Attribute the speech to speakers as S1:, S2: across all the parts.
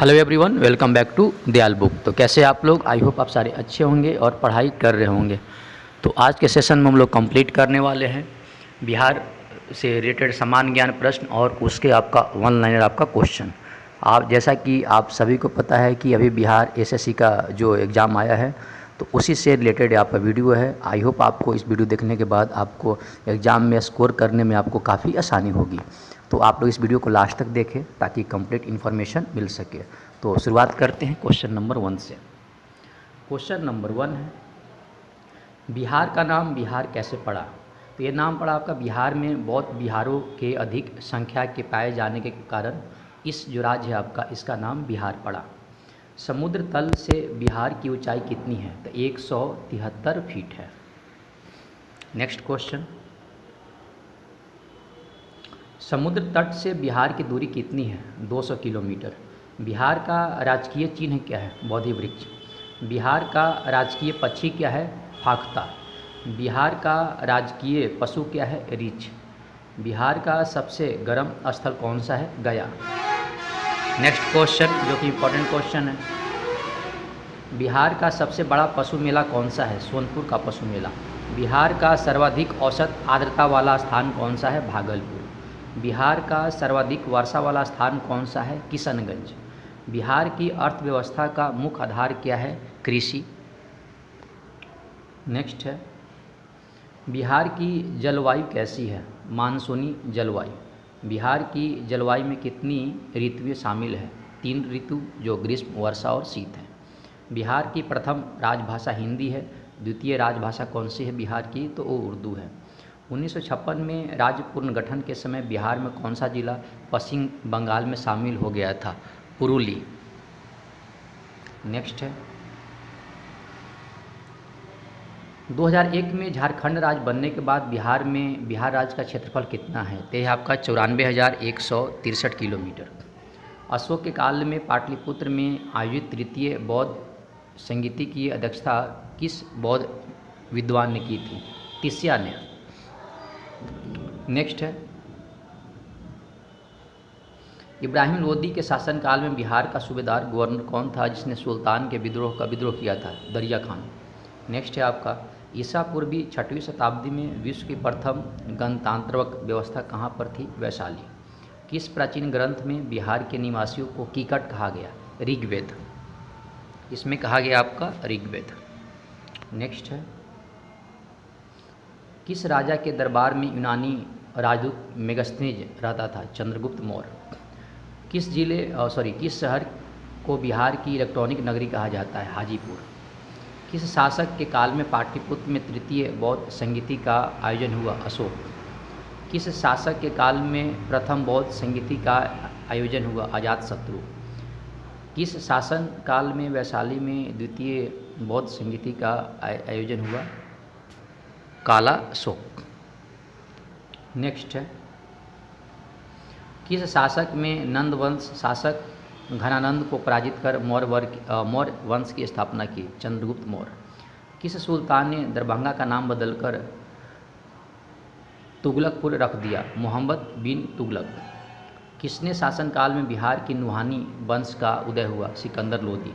S1: Hello everyone, welcome back to Dayal book. तो कैसे आप लोग? आई होप आप सारे अच्छे होंगे और पढ़ाई कर रहे होंगे। तो आज के सेशन में हम लोग कंप्लीट करने वाले हैं बिहार से रिलेटेड सामान्य ज्ञान प्रश्न और उसके आपका वन लाइनर आपका क्वेश्चन। आप जैसा कि आप सभी को पता है कि अभी बिहार एसएससी का जो एग्ज़ाम आया है, तो उसी से रिलेटेड आपका वीडियो है। आई होप आपको इस वीडियो देखने के बाद आपको एग्ज़ाम में स्कोर करने में आपको काफ़ी आसानी होगी। तो आप लोग इस वीडियो को लास्ट तक देखें ताकि कंप्लीट इन्फॉर्मेशन मिल सके। तो शुरुआत करते हैं क्वेश्चन नंबर 1 से। क्वेश्चन नंबर 1 है, बिहार का नाम बिहार कैसे पड़ा? तो ये नाम पड़ा आपका बिहार में बौद्ध बिहारों के अधिक संख्या के पाए जाने के कारण इस जो राज्य है आपका, इसका नाम बिहार पड़ा। समुद्र तल से बिहार की ऊंचाई कितनी है? तो 173 फीट है। नेक्स्ट क्वेश्चन, समुद्र तट से बिहार की दूरी कितनी है? 200 किलोमीटर। बिहार का राजकीय चिन्ह क्या है? बोधि वृक्ष। बिहार का राजकीय पक्षी क्या है? फाख्ता। बिहार का राजकीय पशु क्या है? रीछ। बिहार का सबसे गर्म स्थल कौन सा है? गया। नेक्स्ट क्वेश्चन जो कि इम्पोर्टेंट क्वेश्चन है, बिहार का सबसे बड़ा पशु मेला कौन सा है? सोनपुर का पशु मेला। बिहार का सर्वाधिक औसत आर्द्रता वाला स्थान कौन सा है? भागलपुर। बिहार का सर्वाधिक वर्षा वाला स्थान कौन सा है? किशनगंज। बिहार की अर्थव्यवस्था का मुख्य आधार क्या है? कृषि। नेक्स्ट है, बिहार की जलवायु कैसी है? मानसूनी जलवायु। बिहार की जलवायु में कितनी ऋतुएं शामिल है? 3 ऋतु, जो ग्रीष्म, वर्षा और शीत है। बिहार की प्रथम राजभाषा हिंदी है। द्वितीय राजभाषा कौन सी है बिहार की? तो वो उर्दू है। 1956 में राज्य पुनर्गठन के समय बिहार में कौन सा जिला पश्चिम बंगाल में शामिल हो गया था? पुरुली। नेक्स्ट है, 2001 में झारखंड राज्य बनने के बाद बिहार में बिहार राज्य का क्षेत्रफल कितना है? तो यह आपका 94,163 किलोमीटर। अशोक के काल में पाटलिपुत्र में आयोजित तृतीय बौद्ध संगीति की अध्यक्षता किस बौद्ध विद्वान ने की थी? तिस्या ने। नेक्स्ट है, इब्राहिम लोदी के शासनकाल में बिहार का सूबेदार गवर्नर कौन था जिसने सुल्तान के विद्रोह किया था? दरिया खान। नेक्स्ट है आपका, ईसा पूर्वी 6वीं शताब्दी में विश्व की प्रथम गणतांत्रक व्यवस्था कहाँ पर थी? वैशाली। किस प्राचीन ग्रंथ में बिहार के निवासियों को कीकट कहा गया? ऋग्वेद। इसमें कहा गया आपका ऋग्वेद। नेक्स्ट है, किस राजा के दरबार में यूनानी राजदूत मेगस्थनीज रहता था? चंद्रगुप्त मौर्य। किस शहर को बिहार की इलेक्ट्रॉनिक नगरी कहा जाता है? हाजीपुर। किस शासक के काल में पाटलिपुत्र में तृतीय बौद्ध संगीति का आयोजन हुआ? अशोक। किस शासक के काल में प्रथम बौद्ध संगीति का आयोजन हुआ? अजातशत्रु। किस शासन काल में वैशाली में द्वितीय बौद्ध संगीति का आयोजन हुआ? काला शोक। नेक्स्ट है, किस शासक में नंद वंश शासक घनानंद को पराजित कर मौर्य वंश की स्थापना की? चंद्रगुप्त मौर्य। किस सुल्तान ने दरभंगा का नाम बदलकर तुगलकपुर रख दिया? मोहम्मद बिन तुगलक। किसने शासनकाल में बिहार की नुहानी वंश का उदय हुआ? सिकंदर लोदी।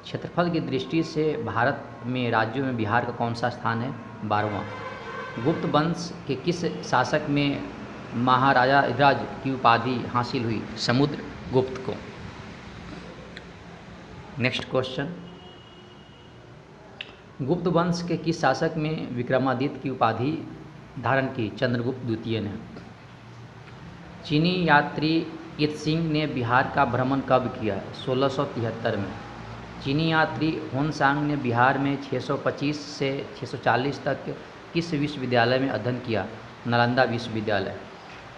S1: क्षेत्रफल की दृष्टि से भारत में राज्यों में बिहार का कौन सा स्थान है? 12वां। गुप्त वंश के किस शासक में महाराजा धिराज की उपाधि हासिल हुई? समुद्रगुप्त को। नेक्स्ट क्वेश्चन, गुप्त वंश के किस शासक में विक्रमादित्य की उपाधि धारण की? चंद्रगुप्त द्वितीय ने। चीनी यात्री इत्सिंग ने बिहार का भ्रमण कब किया? 1673 में। चीनी यात्री होनसांग ने बिहार में 625 से 640 तक किस विश्वविद्यालय में अध्ययन किया? नालंदा विश्वविद्यालय।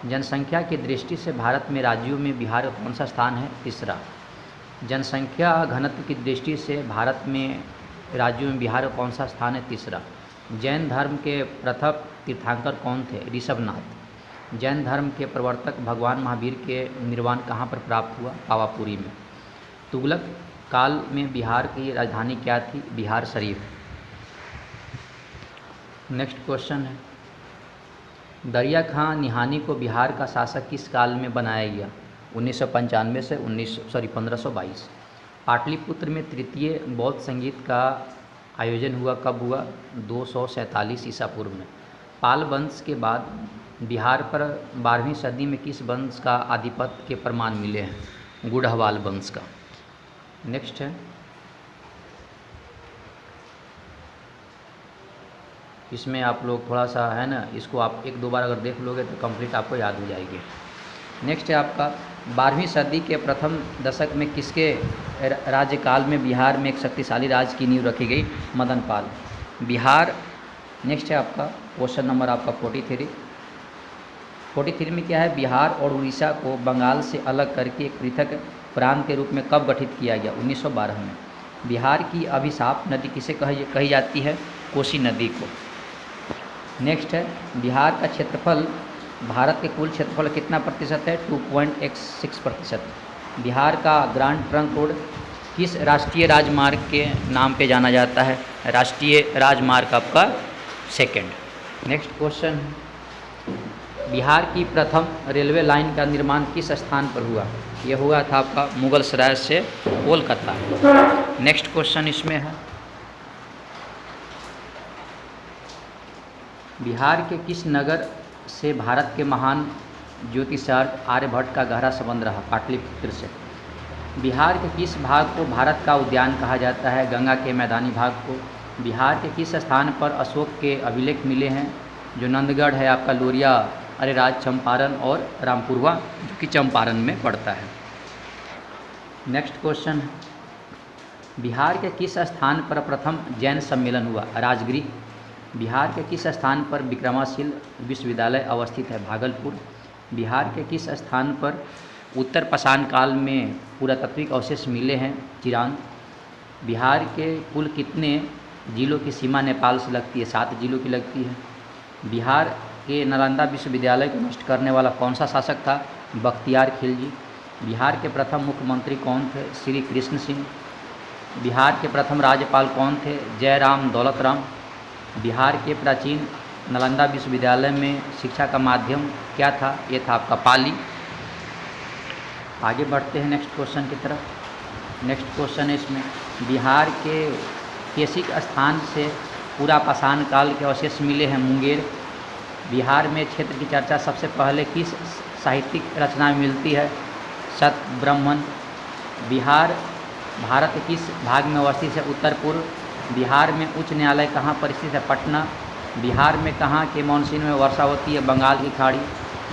S1: जनसंख्या की दृष्टि से भारत में राज्यों में बिहार का कौन सा स्थान है? तीसरा। जनसंख्या घनत्व की दृष्टि से भारत में राज्यों में बिहार का कौन सा स्थान है? तीसरा। जैन धर्म के प्रथम तीर्थंकर कौन थे? ऋषभनाथ। जैन धर्म के प्रवर्तक भगवान महावीर के निर्वाण कहाँ पर प्राप्त हुआ? पावापुरी में। तुगलक काल में बिहार की राजधानी क्या थी? बिहार शरीफ। नेक्स्ट क्वेश्चन है, दरिया खां निहानी को बिहार का शासक किस काल में बनाया गया? 1995 से 1522। पाटलिपुत्र में तृतीय बौद्ध संगीत का आयोजन हुआ कब हुआ? 247 ईसा पूर्व में। पाल वंश के बाद बिहार पर 12वीं सदी में किस वंश का आधिपत्य के प्रमाण मिले हैं? गुढ़वाल वंश का। नेक्स्ट है, इसमें आप लोग थोड़ा सा है ना, इसको आप एक दो बार अगर देख लोगे तो कंप्लीट आपको याद हो जाएगी। नेक्स्ट है आपका 12वीं सदी के प्रथम दशक में किसके राज्यकाल में बिहार में एक शक्तिशाली राज्य की नींव रखी गई? मदन पाल। बिहार। नेक्स्ट है आपका क्वेश्चन नंबर आपका 43 में क्या है? बिहार और उड़ीसा को बंगाल से अलग करके एक पृथक प्रांत के रूप में कब गठित किया गया? 1912 में। बिहार की अभिशाप नदी किसे कही जाती है? कोसी नदी को। नेक्स्ट है, बिहार का क्षेत्रफल भारत के कुल क्षेत्रफल कितना प्रतिशत है? 2.16%। बिहार का ग्रांड ट्रंक रोड किस राष्ट्रीय राजमार्ग के नाम पे जाना जाता है? राष्ट्रीय राजमार्ग आपका सेकंड। नेक्स्ट क्वेश्चन, बिहार की प्रथम रेलवे लाइन का निर्माण किस स्थान पर हुआ? यह हुआ था आपका मुगल सराय से कोलकाता। नेक्स्ट क्वेश्चन इसमें है, बिहार के किस नगर से भारत के महान ज्योतिषार्थ आर्यभट्ट का गहरा संबंध रहा? पाटलिपुत्र से। बिहार के किस भाग को भारत का उद्यान कहा जाता है? गंगा के मैदानी भाग को। बिहार के किस स्थान पर अशोक के अभिलेख मिले हैं? जो नंदगढ़ है आपका, लोरिया, अरेराज, चंपारण और रामपुरवा, जो कि चंपारण में पड़ता है। नेक्स्ट क्वेश्चन, बिहार के किस स्थान पर प्रथम जैन सम्मेलन हुआ? राजगीर। बिहार के किस स्थान पर विक्रमाशील विश्वविद्यालय अवस्थित है? भागलपुर। बिहार के किस स्थान पर उत्तर पाषाण काल में पुरातात्विक अवशेष मिले हैं? चिरांग। बिहार के कुल कितने जिलों की सीमा नेपाल से लगती है? 7 जिलों की लगती है। बिहार के नालंदा विश्वविद्यालय को नष्ट करने वाला कौन सा शासक था? बख्तियार खिलजी। बिहार के प्रथम मुख्यमंत्री कौन थे? श्री कृष्ण सिंह। बिहार के प्रथम राज्यपाल कौन थे? जयराम दौलत राम। बिहार के प्राचीन नालंदा विश्वविद्यालय में शिक्षा का माध्यम क्या था? ये था आपका पाली। आगे बढ़ते हैं नेक्स्ट क्वेश्चन की तरफ। नेक्स्ट क्वेश्चन है इसमें, बिहार के केसिक स्थान से पूरा पाषाण काल के अवशेष मिले हैं? मुंगेर। बिहार में क्षेत्र की चर्चा सबसे पहले किस साहित्यिक रचना में मिलती है? शतब्रह्मण्य। बिहार भारत के किस भाग में अवस्थित है? उत्तर पूर्व। बिहार में उच्च न्यायालय कहाँ पर स्थित है? पटना। बिहार में कहाँ के मानसून में वर्षा होती है? बंगाल की खाड़ी।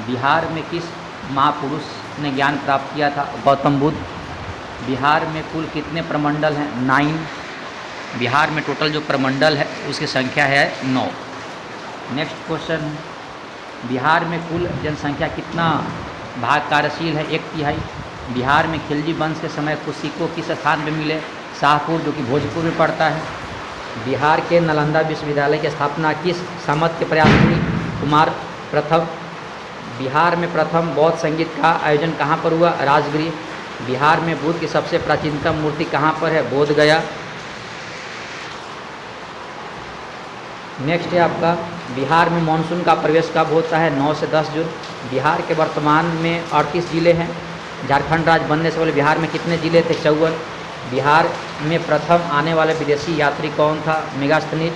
S1: बिहार में किस महापुरुष ने ज्ञान प्राप्त किया था? गौतम बुद्ध। बिहार में कुल कितने प्रमंडल हैं? 9। बिहार में टोटल जो प्रमंडल है उसकी संख्या है 9। नेक्स्ट क्वेश्चन, बिहार में कुल जनसंख्या कितना भाग कार्यशील है? 1/3। बिहार में खिलजी वंश के समय कुछ सिक्के किस स्थान पर मिले? शाहपुर, जो कि भोजपुर में पड़ता है। बिहार के नालंदा विश्वविद्यालय की स्थापना किस सामंत के प्रयास हुई? कुमार प्रथम। बिहार में प्रथम बौद्ध संगीत का आयोजन कहाँ पर हुआ? राजगीर। बिहार में बुद्ध की सबसे प्राचीनतम मूर्ति कहाँ पर है? बोध गया। नेक्स्ट है आपका, बिहार में मानसून का प्रवेश कब होता है? 9 से 10 जून। बिहार के वर्तमान में 38 जिले हैं। झारखंड राज्य बनने से पहले बिहार में कितने जिले थे? 54। बिहार में प्रथम आने वाले विदेशी यात्री कौन था? मेगास्थनीज।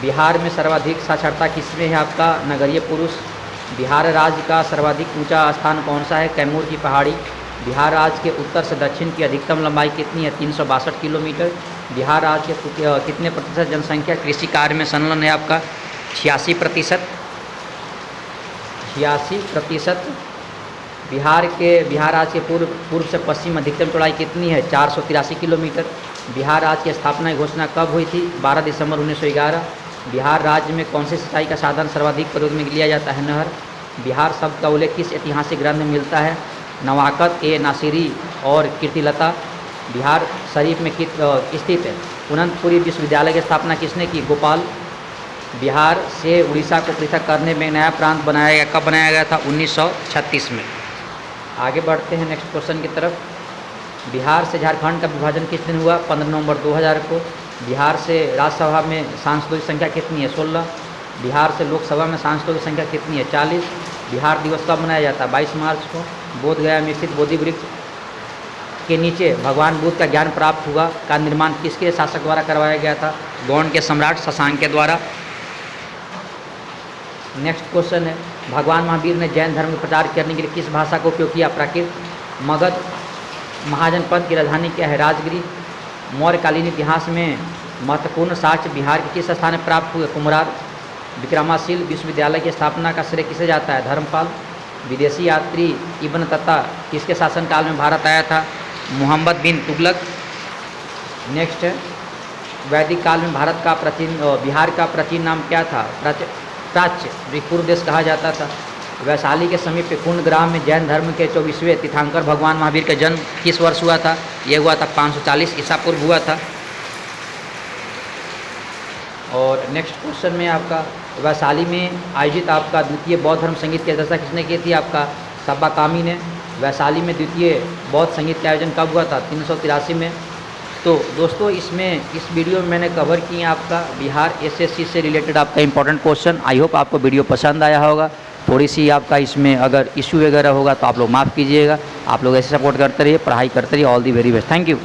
S1: बिहार में सर्वाधिक साक्षरता किसमें है? आपका नगरीय पुरुष। बिहार राज्य का सर्वाधिक ऊंचा स्थान कौन सा है? कैमूर की पहाड़ी। बिहार राज्य के उत्तर से दक्षिण की अधिकतम लंबाई कितनी है? 362 किलोमीटर। बिहार राज्य के कितने प्रतिशत जनसंख्या कृषि कार्य में संलग्न है? आपका 86%। 86%। बिहार राज्य के पूर्व से पश्चिम अधिकतम चौड़ाई कितनी है? 483 किलोमीटर। बिहार राज्य की स्थापना की घोषणा कब हुई थी? 12 दिसंबर 1911। बिहार राज्य में कौन से सिंचाई का साधन सर्वाधिक प्रयोग में लिया जाता है? नहर। बिहार शब्द का उल्लेख किस ऐतिहासिक ग्रंथ में मिलता है? नवाकत ए नासिरी और कीर्तिलता। बिहार शरीफ में स्थित अनंतपुरी विश्वविद्यालय की स्थापना किसने की? गोपाल। बिहार से उड़ीसा को पृथक करने में नया प्रांत बनाया गया, कब बनाया गया था? 1936 में। आगे बढ़ते हैं नेक्स्ट क्वेश्चन की तरफ। बिहार से झारखंड का विभाजन किस दिन हुआ? 15 नवंबर 2000 को। बिहार से राज्यसभा में सांसदों की संख्या कितनी है? 16। बिहार से लोकसभा में सांसदों की संख्या कितनी है? 40। बिहार दिवस कब मनाया जाता है? 22 मार्च को। बोध गया में स्थित बोधि वृक्ष के नीचे भगवान बुद्ध का ज्ञान प्राप्त हुआ का निर्माण किसके शासक द्वारा करवाया गया था? गौड़ के सम्राट शशांक के द्वारा। नेक्स्ट क्वेश्चन है, भगवान महावीर ने जैन धर्म का प्रचार करने के लिए किस भाषा का उपयोग किया? प्राकृत। मगध महाजनपद की राजधानी क्या है? राजगिरी। मौर्यकालीन इतिहास में महत्वपूर्ण साक्ष्य बिहार के किस स्थान में प्राप्त हुए? कुम्हरार। विक्रमाशील विश्वविद्यालय की स्थापना का श्रेय किसे जाता है? धर्मपाल। विदेशी यात्री इब्न तत्ता किसके शासनकाल में भारत आया था? मोहम्मद बिन तुगलक। नेक्स्ट है, वैदिक काल में भारत का बिहार का प्राचीन नाम क्या था? प्राच्य, पूर्व देश कहा जाता था। वैशाली के समीप कुंडग्राम में जैन धर्म के 24वें तीर्थंकर भगवान महावीर का जन्म किस वर्ष हुआ था? यह हुआ था 540 ईसा पूर्व हुआ था। और नेक्स्ट क्वेश्चन में आपका वैशाली में आयोजित आपका द्वितीय बौद्ध धर्म संगीत की अध्यक्षता किसने की थी? आपका सब्बा कामी ने। वैशाली में द्वितीय बौद्ध संगीत का आयोजन कब हुआ था? 383 में। तो दोस्तों इस वीडियो में मैंने कवर किया आपका बिहार एसएससी से रिलेटेड आपका इंपॉर्टेंट क्वेश्चन। आई होप आपको वीडियो पसंद आया होगा। थोड़ी सी आपका इसमें अगर इशू वगैरह होगा तो आप लोग माफ़ कीजिएगा। आप लोग ऐसे सपोर्ट करते रहिए, पढ़ाई करते रहिए। All the very best. Thank you.